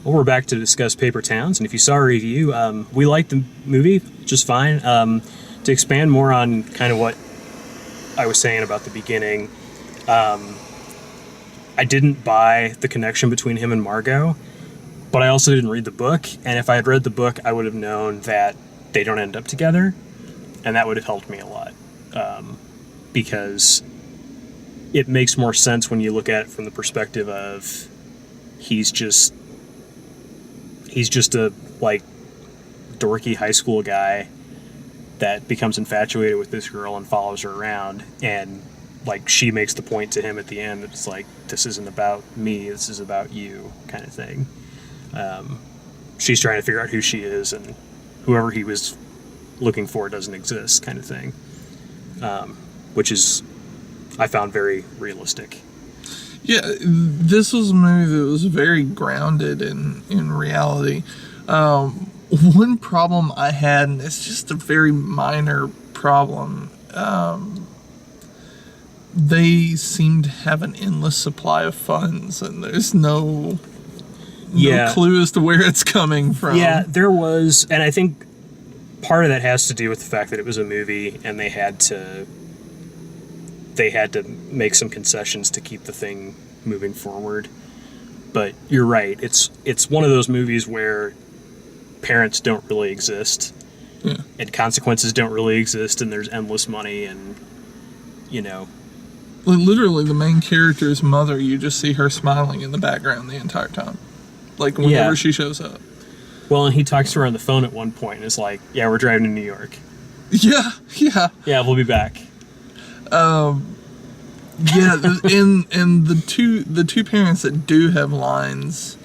Well, we're back to discuss Paper Towns, and if you saw our review, we liked the movie just fine. To expand more on kind of what I was saying about the beginning, I didn't buy the connection between him and Margot, but I also didn't read the book, and if I had read the book, I would have known that they don't end up together, and that would have helped me a lot, because it makes more sense when you look at it from the perspective of he's just a like dorky high school guy that becomes infatuated with this girl and follows her around, and like she makes the point to him at the end that it's like, this isn't about me, this is about you, kind of thing. She's trying to figure out who she is, and whoever he was looking for doesn't exist, kind of thing, which is I found very realistic. Yeah, this was a movie that was very grounded in reality. One problem I had, and it's just a very minor problem, they seem to have an endless supply of funds, and there's no clue as to where it's coming from. Yeah, there was, and I think part of that has to do with the fact that it was a movie, and they had to make some concessions to keep the thing moving forward. But you're right, it's one of those movies where parents don't really exist, and consequences don't really exist, and there's endless money, and literally the main character's mother, you just see her smiling in the background the entire time, like whenever she shows up. Well, and he talks to her on the phone at one point and is like, yeah, we're driving to New York. Yeah, we'll be back. Yeah, and the two parents that do have lines,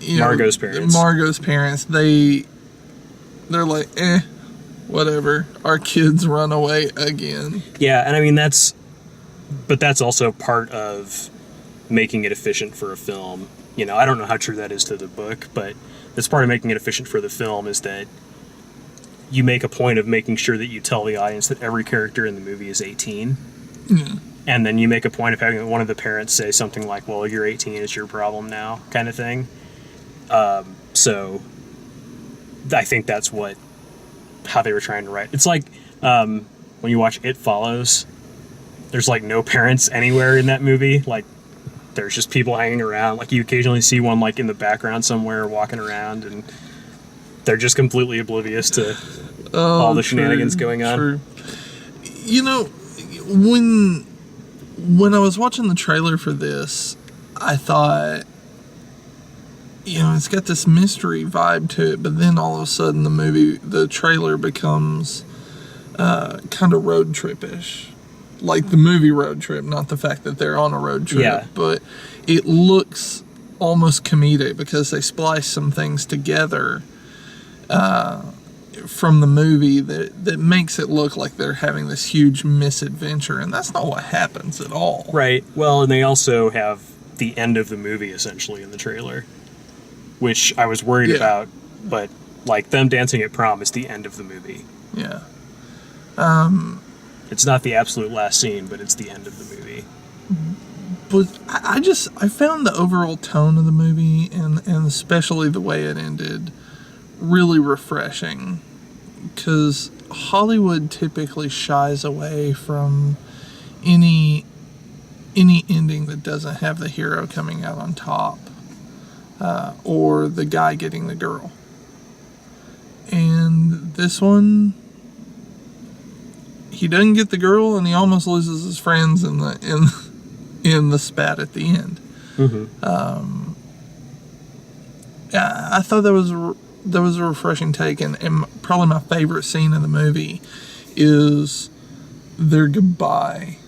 Margot's parents, they're like, whatever, our kids run away again. Yeah, and I mean that's also part of making it efficient for a film. I don't know how true that is to the book, but that's part of making it efficient for the film, is that you make a point of making sure that you tell the audience that every character in the movie is 18. Yeah. And then you make a point of having one of the parents say something like, well, you're 18, it's your problem now, kind of thing. So I think that's how they were trying to write. It's like when you watch It Follows, there's like no parents anywhere in that movie. Like there's just people hanging around. Like you occasionally see one like in the background somewhere walking around, and they're just completely oblivious to all the shenanigans going on. True. When I was watching the trailer for this, I thought, it's got this mystery vibe to it, but then all of a sudden the trailer becomes kind of road trip-ish. Like the movie Road Trip, not the fact that they're on a road trip, but it looks almost comedic because they splice some things together from the movie that makes it look like they're having this huge misadventure, and that's not what happens at all. Right. Well, and they also have the end of the movie essentially in the trailer, which I was worried about, but like them dancing at prom is the end of the movie. Yeah. It's not the absolute last scene, but it's the end of the movie. But I found the overall tone of the movie and especially the way it ended really refreshing, because Hollywood typically shies away from any ending that doesn't have the hero coming out on top, or the guy getting the girl. And this one, he doesn't get the girl, and he almost loses his friends in the spat at the end. Mm-hmm. I thought that was a refreshing take, and probably my favorite scene in the movie is their goodbye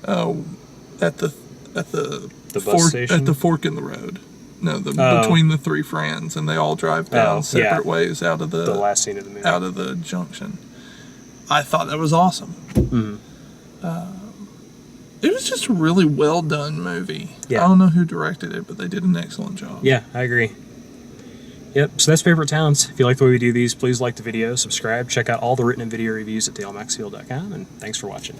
at the bus station? at the fork in the road. No, between the three friends, and they all drive down separate ways out of the last scene of the movie, out of the junction. I thought that was awesome. Mm-hmm. It was just a really well done movie. Yeah. I don't know who directed it, but they did an excellent job. Yeah, I agree. Yep, so that's Favorite Towns. If you like the way we do these, please like the video, subscribe, check out all the written and video reviews at DaleMaxfield.com, and thanks for watching.